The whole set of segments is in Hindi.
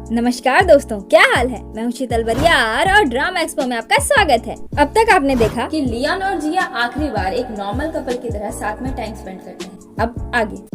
नमस्कार दोस्तों, क्या हाल है। मैं हूँ शीतल बरियार और ड्रामा एक्सपो में आपका स्वागत है। अब तक आपने देखा कि लियोन और जिया आखिरी बार एक नॉर्मल कपल की तरह साथ में टाइम स्पेंड करते हैं। अब आगे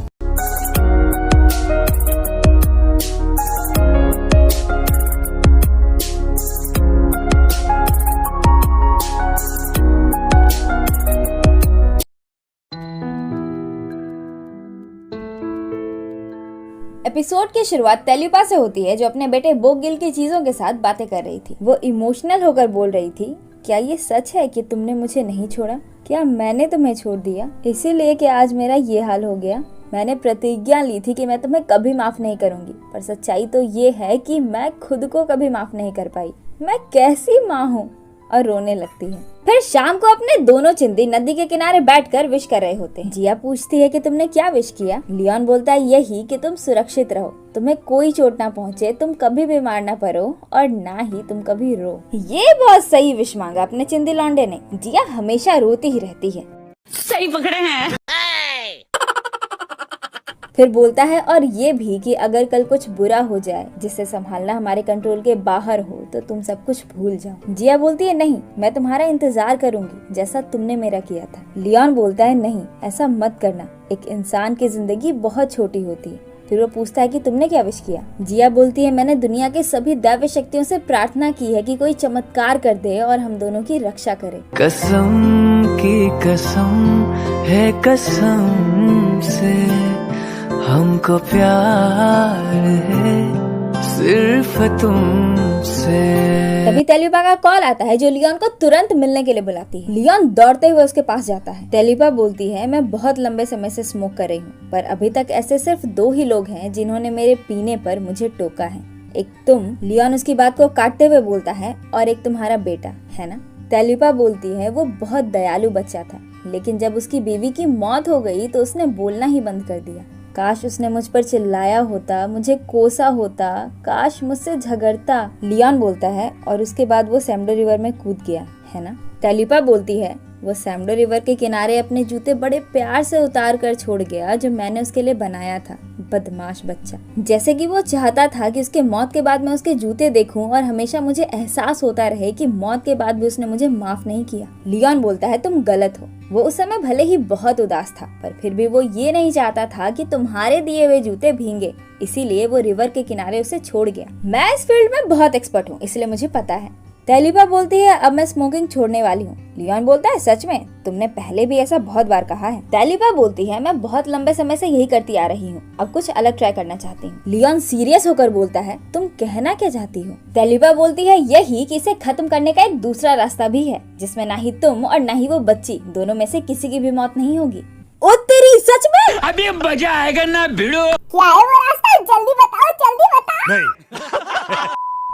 एपिसोड की शुरुआत तेलुपा से होती है, जो अपने बेटे बोगिल की चीजों के साथ बातें कर रही थी। वो इमोशनल होकर बोल रही थी, क्या ये सच है कि तुमने मुझे नहीं छोड़ा? क्या मैंने तुम्हें छोड़ दिया इसीलिए कि आज मेरा ये हाल हो गया? मैंने प्रतिज्ञा ली थी कि मैं तुम्हें कभी माफ नहीं करूंगी, पर सच्चाई तो ये है कि मैं खुद को कभी माफ नहीं कर पाई। मैं कैसी माँ हूँ? और रोने लगती है। फिर शाम को अपने दोनों चिंदी नदी के किनारे बैठकर विश कर रहे होते हैं। जिया पूछती है कि तुमने क्या विश किया? लियोन बोलता है यही कि तुम सुरक्षित रहो, तुम्हें कोई चोट ना पहुँचे, तुम कभी बीमार ना पड़ो और ना ही तुम कभी रो। ये बहुत सही विश मांगा अपने चिंदी लौंडे ने। जिया हमेशा रोती ही रहती है। सही पकड़े हैं। फिर बोलता है और ये भी कि अगर कल कुछ बुरा हो जाए जिसे संभालना हमारे कंट्रोल के बाहर हो तो तुम सब कुछ भूल जाओ। जिया बोलती है नहीं, मैं तुम्हारा इंतजार करूंगी जैसा तुमने मेरा किया था। लियोन बोलता है नहीं, ऐसा मत करना, एक इंसान की जिंदगी बहुत छोटी होती है। फिर वो पूछता है कि तुमने क्या विश किया? जिया बोलती है मैंने दुनिया के सभी दैव्य शक्तियों से प्रार्थना की है कि कोई चमत्कार कर दे और हम दोनों की रक्षा करे। कसम की कसम है, कसम से हमको प्यार है सिर्फ तुमसे। तभी तेलुपा का कॉल आता है जो लियोन को तुरंत मिलने के लिए बुलाती है। लियोन दौड़ते हुए उसके पास जाता है। तेलुपा बोलती है मैं बहुत लंबे समय से स्मोक कर रही हूँ, पर अभी तक ऐसे सिर्फ 2 ही लोग हैं जिन्होंने मेरे पीने पर मुझे टोका है। एक तुम, लियोन उसकी बात को काटते हुए बोलता है, और एक तुम्हारा बेटा है ना? तेलुपा बोलती है वो बहुत दयालु बच्चा था, लेकिन जब उसकी बीवी की मौत हो गई तो उसने बोलना ही बंद कर दिया। काश उसने मुझ पर चिल्लाया होता, मुझे कोसा होता, काश मुझसे झगड़ता। लियोन बोलता है और उसके बाद वो सैम्डो रिवर में कूद गया है ना? तेलुपा बोलती है वो सैम्डो रिवर के किनारे अपने जूते बड़े प्यार से उतार कर छोड़ गया जो मैंने उसके लिए बनाया था। बदमाश बच्चा, जैसे कि वो चाहता था कि उसके मौत के बाद मैं उसके जूते देखूं और हमेशा मुझे एहसास होता रहे कि मौत के बाद भी उसने मुझे माफ नहीं किया। लियोन बोलता है तुम गलत हो। वो उस समय भले ही बहुत उदास था, पर फिर भी वो ये नहीं चाहता था कि तुम्हारे दिए हुए जूते भींगे, इसीलिए वो रिवर के किनारे उसे छोड़ गया। मैं इस फील्ड में बहुत एक्सपर्ट हूँ, इसलिए मुझे पता है। तेलुपा बोलती है अब मैं स्मोकिंग छोड़ने वाली हूँ। लियोन बोलता है सच में? तुमने पहले भी ऐसा बहुत बार कहा है। तेलुपा बोलती है मैं बहुत लंबे समय से यही करती आ रही हूँ, अब कुछ अलग ट्राई करना चाहती हूँ। लियोन सीरियस होकर बोलता है तुम कहना क्या चाहती हो? तेलुपा बोलती है यही कि इसे खत्म करने का एक दूसरा रास्ता भी है, जिसमें ना ही तुम और ना ही वो बच्ची, दोनों में से किसी की भी मौत नहीं होगी। ओ तेरी, सच में? अभी मजा आएगा ना भिड़ो। क्या है वो रास्ता? जल्दी बताओ, जल्दी बताओ। नहीं।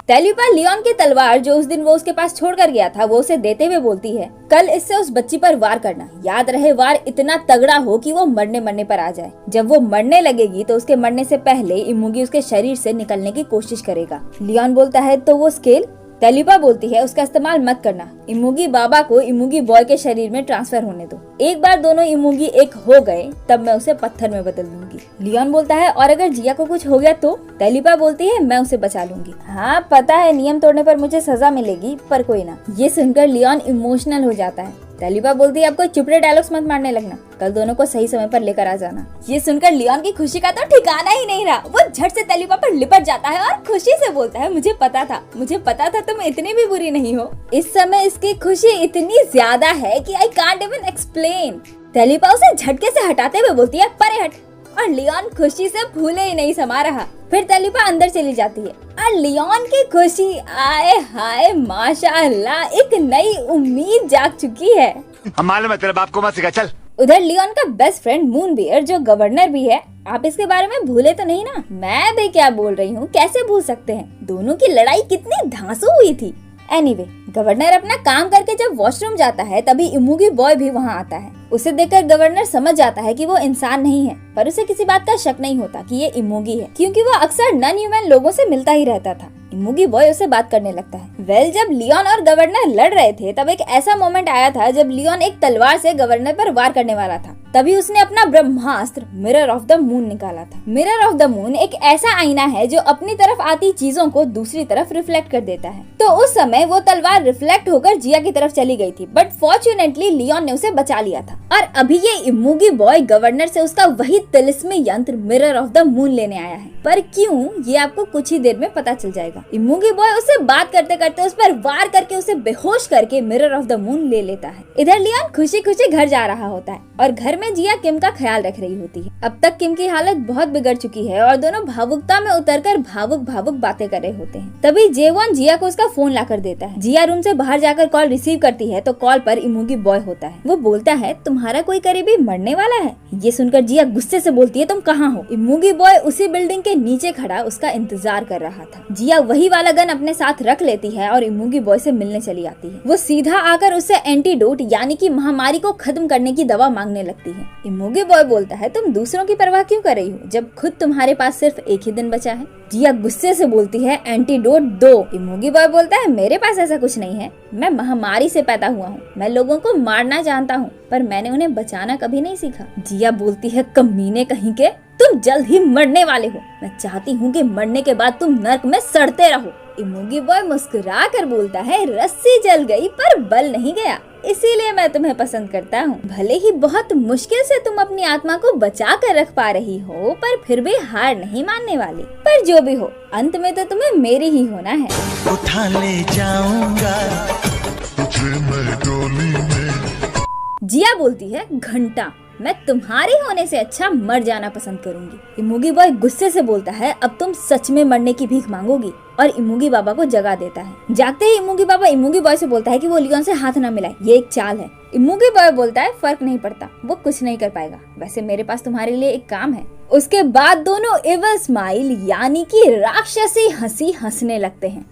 तेलुपा लियोन की तलवार जो उस दिन वो उसके पास छोड़कर गया था वो उसे देते हुए बोलती है कल इससे उस बच्ची पर वार करना, याद रहे वार इतना तगड़ा हो कि वो मरने पर आ जाए। जब वो मरने लगेगी तो उसके मरने से पहले इमुगी उसके शरीर से निकलने की कोशिश करेगा। लियोन बोलता है तो वो स्केल? तेलुपा बोलती है उसका इस्तेमाल मत करना, इमुगी बाबा को इमुगी बॉय के शरीर में ट्रांसफर होने दो। एक बार दोनों इमुगी एक हो गए तब मैं उसे पत्थर में बदल दूंगी। लियोन बोलता है और अगर जिया को कुछ हो गया तो? तेलुपा बोलती है मैं उसे बचा लूंगी। हाँ पता है नियम तोड़ने पर मुझे सजा मिलेगी, पर कोई ना। ये सुनकर लियोन इमोशनल हो जाता है। तेलुपा बोलती है अब कोई चुपड़े डायलॉग्स मत मारने लगना, कल दोनों को सही समय पर लेकर आ जाना। ये सुनकर लियोन की खुशी का तो ठिकाना ही नहीं रहा। वो झट से तेलुपा पर लिपट जाता है और खुशी से बोलता है मुझे पता था तुम इतनी भी बुरी नहीं हो। इस समय इसकी खुशी इतनी ज्यादा है कि आई कांट इवन एक्सप्लेन। तेलुपा उसे झटके से हटाते हुए बोलती है परे हट, और लियोन खुशी से फूले ही नहीं समा रहा। फिर तेलुपा अंदर चली जाती है और लियोन की खुशी, आए हाय माशाअल्लाह, एक नई उम्मीद जाग चुकी है। मालूम है तेरे बाप को मत सिखा, चल। उधर लियोन का बेस्ट फ्रेंड मूनबियर जो गवर्नर भी है, आप इसके बारे में भूले तो नहीं ना? मैं भी क्या बोल रही हूँ, कैसे भूल सकते हैं? दोनों की लड़ाई कितनी धांसू हुई थी। एनीवे, गवर्नर अपना काम करके जब वॉशरूम जाता है तभी इमुगी बॉय भी वहाँ आता है। उसे देखकर गवर्नर समझ जाता है कि वो इंसान नहीं है, पर उसे किसी बात का शक नहीं होता कि ये इमुगी है, क्योंकि वो अक्सर नॉन ह्यूमन लोगों से मिलता ही रहता था। इमुगी बॉय उससे बात करने लगता है। जब लियोन और गवर्नर लड़ रहे थे तब एक ऐसा मोमेंट आया था जब लियोन एक तलवार से गवर्नर पर वार करने वाला था, तभी उसने अपना ब्रह्मास्त्र मिरर ऑफ द मून निकाला था। मिरर ऑफ द मून एक ऐसा आईना है जो अपनी तरफ आती चीजों को दूसरी तरफ रिफ्लेक्ट कर देता है। तो उस समय वो तलवार रिफ्लेक्ट होकर जिया की तरफ चली गई थी, बट फॉर्चुनेटली लियोन ने उसे बचा लिया था। और अभी ये इमूगी बॉय गवर्नर से उसका वही तिलिस्मी यंत्र मिरर ऑफ द मून लेने आया है। पर क्यों, ये आपको कुछ ही देर में पता चल जाएगा। इमूगी बॉय उससे बात करते करते उस पर वार करके उसे बेहोश करके मिरर ऑफ द मून ले लेता है। इधर लियोन खुशी खुशी घर जा रहा होता है और घर में जिया किम का ख्याल रख रही होती है। अब तक किम की हालत बहुत बिगड़ चुकी है और दोनों भावुकता में उतरकर भावुक भावुक बातें कर रहे होते हैं। तभी जेवॉन जिया को उसका फोन लाकर देता है। जिया रूम से बाहर जाकर कॉल रिसीव करती है तो कॉल पर इमूगी बॉय होता है। वो बोलता है तुम्हारा कोई करीबी मरने वाला है। ये सुनकर जिया गुस्से से बोलती है तुम कहाँ हो। इमूगी बॉय उसी बिल्डिंग के नीचे खड़ा उसका इंतजार कर रहा था। जिया वही वाला गन अपने साथ रख लेती है और इमूगी बॉय से मिलने चली आती है। वो सीधा आकर उससे एंटीडोट यानी कि महामारी को खत्म करने की दवा मांगने लगती है। इमूगी बॉय बोलता है तुम दूसरों की परवाह क्यों कर रही हो जब खुद तुम्हारे पास सिर्फ एक ही दिन बचा है। जिया गुस्से से बोलती है एंटीडोट दो। इमूगी बॉय बोलता है मेरे पास ऐसा कुछ नहीं है, मैं महामारी से पैदा हुआ हूँ, मैं लोगों को मारना जानता हूँ पर मैंने उन्हें बचाना कभी नहीं सीखा। जिया बोलती है कमीने कहीं के, तुम जल्द ही मरने वाले हो, मैं चाहती हूँ कि मरने के बाद तुम नर्क में सड़ते रहो। इमूगी बॉय मुस्कुरा कर बोलता है रस्सी जल गई पर बल नहीं गया, इसीलिए मैं तुम्हें पसंद करता हूँ। भले ही बहुत मुश्किल से तुम अपनी आत्मा को बचा कर रख पा रही हो पर फिर भी हार नहीं मानने वाली। पर जो भी हो अंत में तो तुम्हें मेरी ही होना है। उठा ले जाऊंगा तुझे मैं डोली में। जिया बोलती है घंटा, मैं तुम्हारे होने से अच्छा मर जाना पसंद करूंगी। इमूगी बॉय गुस्से से बोलता है अब तुम सच में मरने की भीख मांगोगी और इमूगी बाबा को जगा देता है। जागते ही इमूगी बाबा इमूगी बॉय से बोलता है कि वो लियोन से हाथ न मिलाए, ये एक चाल है। इमूगी बॉय बोलता है फर्क नहीं पड़ता, वो कुछ नहीं कर पाएगा, वैसे मेरे पास तुम्हारे लिए एक काम है। उसके बाद दोनों एविल स्माइल यानी कि राक्षसी हंसी हंसने लगते हैं।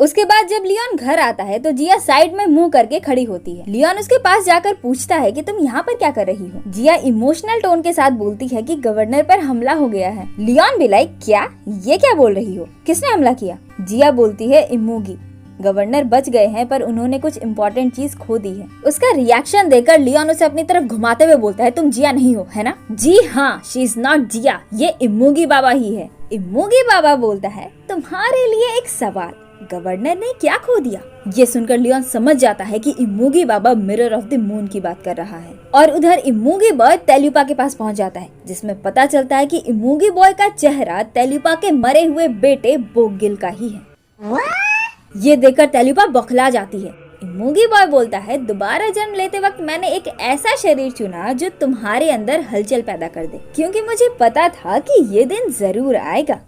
उसके बाद जब लियोन घर आता है तो जिया साइड में मुंह करके खड़ी होती है। लियोन उसके पास जाकर पूछता है कि तुम यहाँ पर क्या कर रही हो। जिया इमोशनल टोन के साथ बोलती है कि गवर्नर पर हमला हो गया है। लियोन भी लाइक क्या, ये क्या बोल रही हो, किसने हमला किया। जिया बोलती है इमूगी, गवर्नर बच गए हैं पर उन्होंने कुछ इम्पोर्टेंट चीज खो दी है। उसका रिएक्शन देखकर लियोन उसे अपनी तरफ घुमाते हुए बोलता है तुम जिया नहीं हो, है ना। जी हाँ, शी इज नॉट जिया, ये इमूगी बाबा ही है। इमूगी बाबा बोलता है तुम्हारे लिए एक सवाल, गवर्नर ने क्या खो दिया। ये सुनकर लियोन समझ जाता है कि इमूगी बाबा मिरर ऑफ द मून की बात कर रहा है। और उधर इमूगी बॉय तेलुपा के पास पहुंच जाता है जिसमें पता चलता है कि इमूगी बॉय का चेहरा तेलुपा के मरे हुए बेटे बोगिल का ही है। ये देखकर तेलुपा बौखला जाती है। इमूगी बॉय बोलता है दोबारा जन्म लेते वक्त मैंने एक ऐसा शरीर चुना जो तुम्हारे अंदर हलचल पैदा कर दे, क्योंकि मुझे पता था कि ये दिन जरूर आएगा।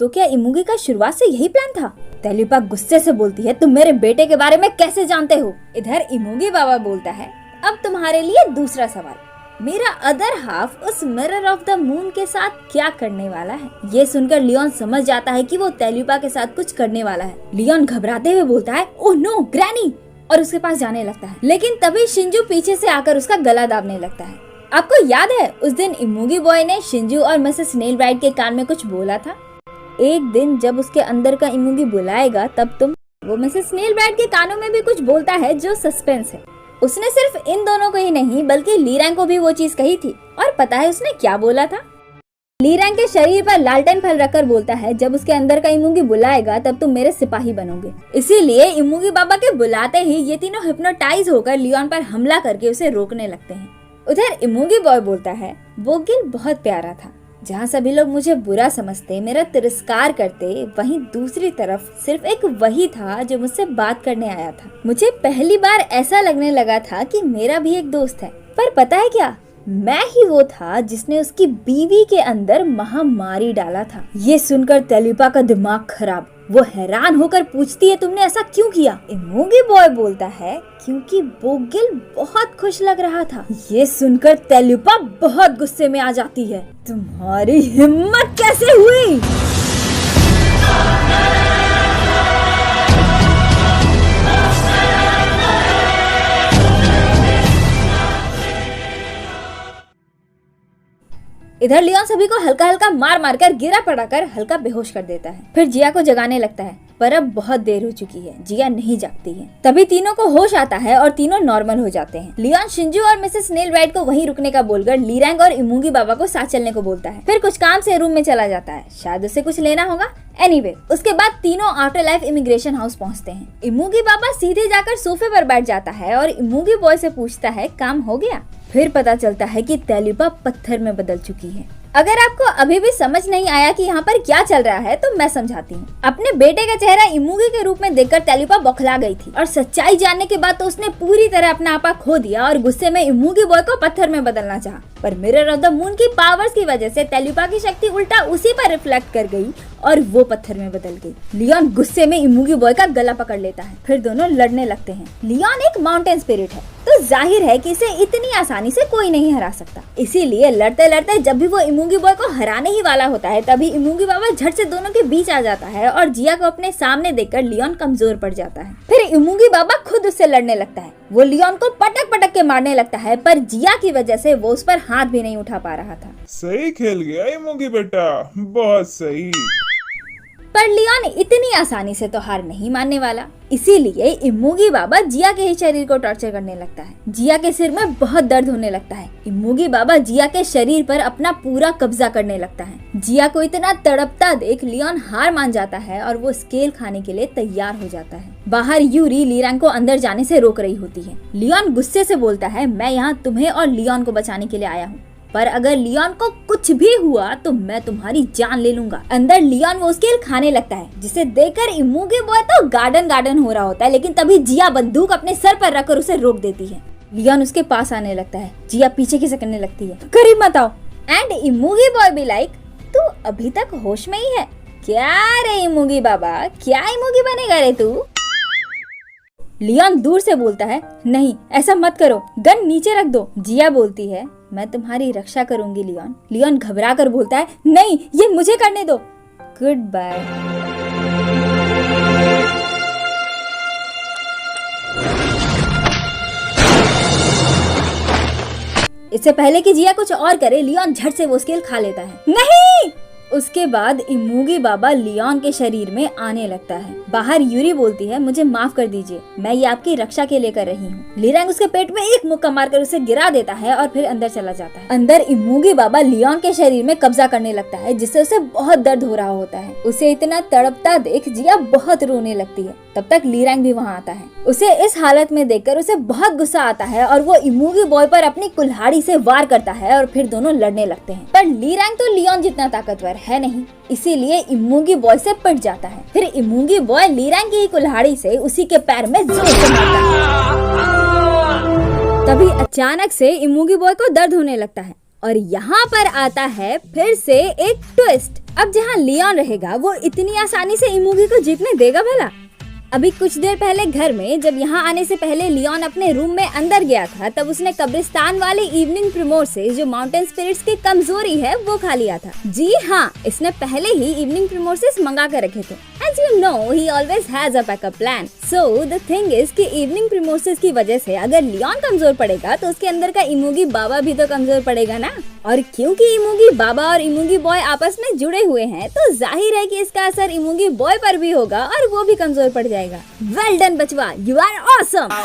तो क्या इमूगी का शुरुआत से यही प्लान था। तेलुपा गुस्से से बोलती है तुम मेरे बेटे के बारे में कैसे जानते हो। इधर इमूगी बाबा बोलता है अब तुम्हारे लिए दूसरा सवाल, मेरा अदर हाफ उस मिरर ऑफ द मून के साथ क्या करने वाला है। ये सुनकर लियोन समझ जाता है कि वो तेलुपा के साथ कुछ करने वाला है। लियोन घबराते हुए बोलता है ओह नो ग्रैनी, और उसके पास जाने लगता है। लेकिन तभी शिंजू पीछे से आकर उसका गला दाबने लगता है। आपको याद है उस दिन इमूगी बॉय ने शिंजू और मिसेस नेल ब्राइट के कान में कुछ बोला था, एक दिन जब उसके अंदर का इमूगी बुलाएगा तब तुम। वो मिसेस नेल ब्राइट के कानों में भी कुछ बोलता है जो सस्पेंस है। उसने सिर्फ इन दोनों को ही नहीं बल्कि ली रैंग को भी वो चीज कही थी। और पता है उसने क्या बोला था। ली रैंग के शरीर पर लालटेन फल रखकर बोलता है जब उसके अंदर का इमूगी बुलाएगा तब तुम मेरे सिपाही बनोगे। इसीलिए इमूगी बाबा के बुलाते ही ये तीनों हिप्नोटाइज होकर लियोन पर हमला करके उसे रोकने लगते हैं। उधर इमूगी बॉय बोलता है बोगिल बहुत प्यारा था, जहाँ सभी लोग मुझे बुरा समझते, मेरा तिरस्कार करते, वहीं दूसरी तरफ सिर्फ एक वही था जो मुझसे बात करने आया था। मुझे पहली बार ऐसा लगने लगा था कि मेरा भी एक दोस्त है। पर पता है क्या, मैं ही वो था जिसने उसकी बीवी के अंदर महामारी डाला था। ये सुनकर तेलुपा का दिमाग खराब। वो हैरान होकर पूछती है तुमने ऐसा क्यों किया। इमूगी बॉय बोलता है क्योंकि बोगिल बहुत खुश लग रहा था। ये सुनकर तेलुपा बहुत गुस्से में आ जाती है। तुम्हारी हिम्मत कैसे हुई। इधर लियोन सभी को हल्का हल्का मार मार कर गिरा पड़ा कर हल्का बेहोश कर देता है। फिर जिया को जगाने लगता है। पर अब बहुत देर हो चुकी है, जिया नहीं जागती है। तभी तीनों को होश आता है और तीनों नॉर्मल हो जाते हैं। लियोन शिंजू और मिसेस नेल राइट को वहीं रुकने का बोलकर लीरैंग और इमूगी बाबा को साथ चलने को बोलता है। फिर कुछ काम से रूम में चला जाता है, शायद उसे कुछ लेना होगा। एनीवे, उसके बाद तीनों आफ्टर लाइफ इमिग्रेशन हाउस पहुंचते हैं। इमूगी बाबा सीधे जाकर सोफे पर बैठ जाता है और इमूगी बॉय से पूछता है काम हो गया। फिर पता चलता है कि तेलिपा पत्थर में बदल चुकी है। अगर आपको अभी भी समझ नहीं आया कि यहाँ पर क्या चल रहा है तो मैं समझाती हूँ। अपने बेटे का चेहरा इमूगी के रूप में देखकर तेलिपा बौखला गई थी और सच्चाई जानने के बाद तो उसने पूरी तरह अपना आपा खो दिया और गुस्से में इमूगी बॉय को पत्थर में बदलना चाहा। पर मिरर ऑफ द मून की पावर्स की वजह से तेलिपा की शक्ति उल्टा उसी पर रिफ्लेक्ट कर गई और वो पत्थर में बदल गई। लियोन गुस्से में इमूगी बॉय का गला पकड़ लेता है। फिर दोनों लड़ने लगते हैं। लियोन एक माउंटेन स्पिरिट है तो जाहिर है कि इसे इतनी आसानी से कोई नहीं हरा सकता। इसीलिए लड़ते लड़ते जब भी वो इमूगी बॉय को हराने ही वाला होता है तभी इमूगी बाबा झट से दोनों के बीच आ जाता है और जिया को अपने सामने देखकर लियोन कमजोर पड़ जाता है। फिर इमूगी बाबा खुद उससे लड़ने लगता है। वो लियोन को पटक पटक के मारने लगता है पर जिया की वजह से वो उस पर हाथ भी नहीं उठा पा रहा था। सही खेल गया इमूगी बेटा, बहुत सही। पर लियोन इतनी आसानी से तो हार नहीं मानने वाला। इसीलिए इमूगी बाबा जिया के ही शरीर को टॉर्चर करने लगता है। जिया के सिर में बहुत दर्द होने लगता है। इमूगी बाबा जिया के शरीर पर अपना पूरा कब्जा करने लगता है। जिया को इतना तड़पता देख लियोन हार मान जाता है और वो स्केल खाने के लिए तैयार हो जाता है। बाहर यूरी लीरैंग को अंदर जाने से रोक रही होती है। लियोन गुस्से से बोलता है, मैं यहाँ तुम्हें और लियोन को बचाने के लिए आया हूँ, पर अगर लियोन को कुछ भी हुआ तो मैं तुम्हारी जान ले लूंगा। अंदर लियोन वो स्केल खाने लगता है जिसे देखकर इमूगी बॉय तो गार्डन हो रहा होता है, लेकिन तभी जिया बंदूक अपने सर पर रखकर उसे रोक देती है। लियोन उसके पास आने लगता है। जिया पीछे खिसकने लगती है, करीब मत आओ। एंड इमूगी बॉय भी लाइक, तू अभी तक होश में ही है क्या रे इमूगी बाबा, क्या इमूगी बनेगा रे तू? लियोन दूर से बोलता है, नहीं ऐसा मत करो, गन नीचे रख दो। जिया बोलती है, मैं तुम्हारी रक्षा करूंगी लियोन। लियोन घबरा कर बोलता है, नहीं ये मुझे करने दो। Goodbye. इससे पहले कि जिया कुछ और करे लियोन झट से वो स्केल खा लेता है। नहीं! उसके बाद इमूगी बाबा लियोन के शरीर में आने लगता है। बाहर यूरी बोलती है, मुझे माफ कर दीजिए, मैं ये आपकी रक्षा के लिए कर रही हूँ। लीरैंग उसके पेट में एक मुक्का मारकर उसे गिरा देता है और फिर अंदर चला जाता है। अंदर इमूगी बाबा लियोन के शरीर में कब्जा करने लगता है जिससे उसे बहुत दर्द हो रहा होता है। उसे इतना तड़पता देख जिया बहुत रोने लगती है। तब तक लीरैंग भी वहाँ आता है। उसे इस हालत में देखकर उसे बहुत गुस्सा आता है और वो इमूगी बॉय पर अपनी कुल्हाड़ी से वार करता है और फिर दोनों लड़ने लगते हैं। पर लीरैंग तो लियोन जितना ताकतवर है नहीं, इसीलिए इमूगी बॉय से पिट जाता है। फिर इमूगी बॉय लीरैंग की कुल्हाड़ी से उसी के पैर में जोर से मारता है। तभी अचानक से इमूगी बॉय को दर्द होने लगता है और यहाँ पर आता है फिर से एक ट्विस्ट। अब जहाँ लियोन रहेगा वो इतनी आसानी से इमूगी को जीतने देगा भला? अभी कुछ देर पहले घर में जब यहाँ आने से पहले लियोन अपने रूम में अंदर गया था तब उसने कब्रिस्तान वाले इवनिंग प्रिमोर से जो माउंटेन स्पिरिट्स की कमजोरी है वो खा लिया था। जी हाँ, इसने पहले ही इवनिंग प्रिमोर्सेस मंगा कर रखे थे। As you know, he always has a backup plan. So the thing is कि इवनिंग प्रिमोर्सेस की वजह से अगर लियोन कमजोर पड़ेगा तो उसके अंदर का इमूगी बाबा भी तो कमजोर पड़ेगा ना। और क्योंकि इमूगी बाबा और इमूगी बॉय आपस में जुड़े हुए हैं तो जाहिर है कि इसका असर इमूगी बॉय पर भी होगा और वो भी कमजोर पड़ जाएगा। Well done बचवा, you are awesome.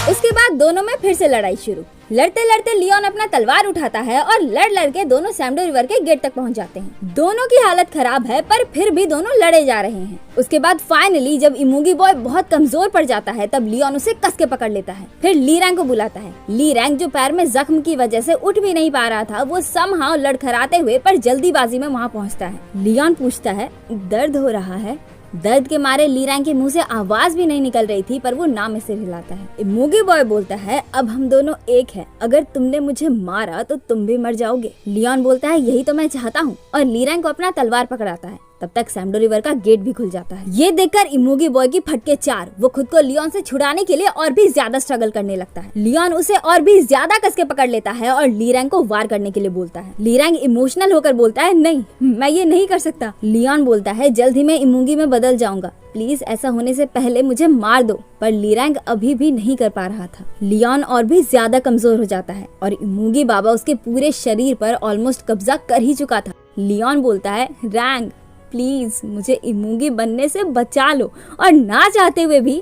उसके बाद दोनों में फिर से लड़ाई शुरू। लड़ते लड़ते लियोन अपना तलवार उठाता है और लड़ के दोनों सैमडो रिवर के गेट तक पहुंच जाते हैं। दोनों की हालत खराब है पर फिर भी दोनों लड़े जा रहे हैं। उसके बाद फाइनली जब इमूगी बॉय बहुत कमजोर पड़ जाता है तब लियोन उसे कस के पकड़ लेता है। फिर लीरैंग को बुलाता है। लीरैंग जो पैर में जख्म की वजह से उठ भी नहीं पा रहा था वो समहाउ लड़खड़ाते हुए पर जल्दीबाजी में वहाँ पहुँचता है। लियोन पूछता है, दर्द हो रहा है? दर्द के मारे लीरैंग के मुंह से आवाज भी नहीं निकल रही थी पर वो नाम से हिलाता है। इमूगी बॉय बोलता है, अब हम दोनों एक हैं, अगर तुमने मुझे मारा तो तुम भी मर जाओगे। लियोन बोलता है, यही तो मैं चाहता हूँ, और लीरैंग को अपना तलवार पकड़ाता है। तब तक सैमडो रिवर का गेट भी खुल जाता है। ये देखकर इमूगी बॉय की फटके चार। वो खुद को लियोन से छुड़ाने के लिए और भी ज्यादा स्ट्रगल करने लगता है। लियोन उसे और भी ज्यादा कस के पकड़ लेता है और लीरैंग को वार करने के लिए बोलता है। लीरैंग इमोशनल होकर बोलता है, नहीं मैं ये नहीं कर सकता। लियोन बोलता है, जल्द ही मैं इमूगी में बदल जाऊंगा, प्लीज ऐसा होने से पहले मुझे मार दो। पर लीरैंग अभी भी नहीं कर पा रहा था। लियोन और भी ज्यादा कमजोर हो जाता है और इमूगी बाबा उसके पूरे शरीर पर ऑलमोस्ट कब्जा कर ही चुका था। लियोन बोलता है, रैंग प्लीज मुझे इमूंगी बनने से बचा लो, और ना चाहते हुए भी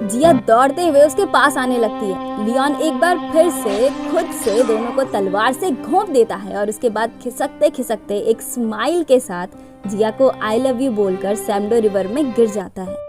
जिया दौड़ते हुए उसके पास आने लगती है। लियोन एक बार फिर से खुद से दोनों को तलवार से घोंप देता है और उसके बाद खिसकते खिसकते एक स्माइल के साथ जिया को आई लव यू बोलकर सैमडो रिवर में गिर जाता है।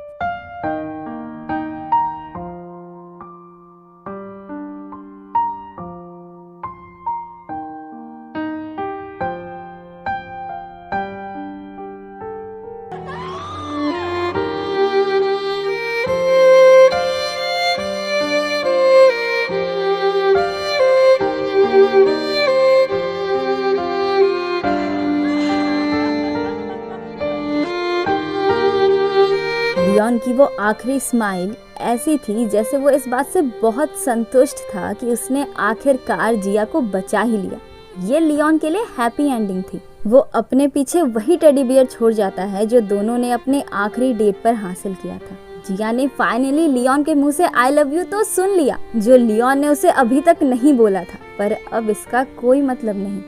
लियोन की वो आखिरी स्माइल ऐसी थी जैसे वो इस बात से बहुत संतुष्ट था कि उसने आखिरकार जिया को बचा ही लिया। ये लियोन के लिए हैप्पी एंडिंग थी। वो अपने पीछे वही टेडी बियर छोड़ जाता है जो दोनों ने अपने आखिरी डेट पर हासिल किया था। जिया ने फाइनली लियोन के मुंह से आई लव यू तो सुन लिया, जो लियोन ने उसे अभी तक नहीं बोला था, पर अब इसका कोई मतलब नहीं।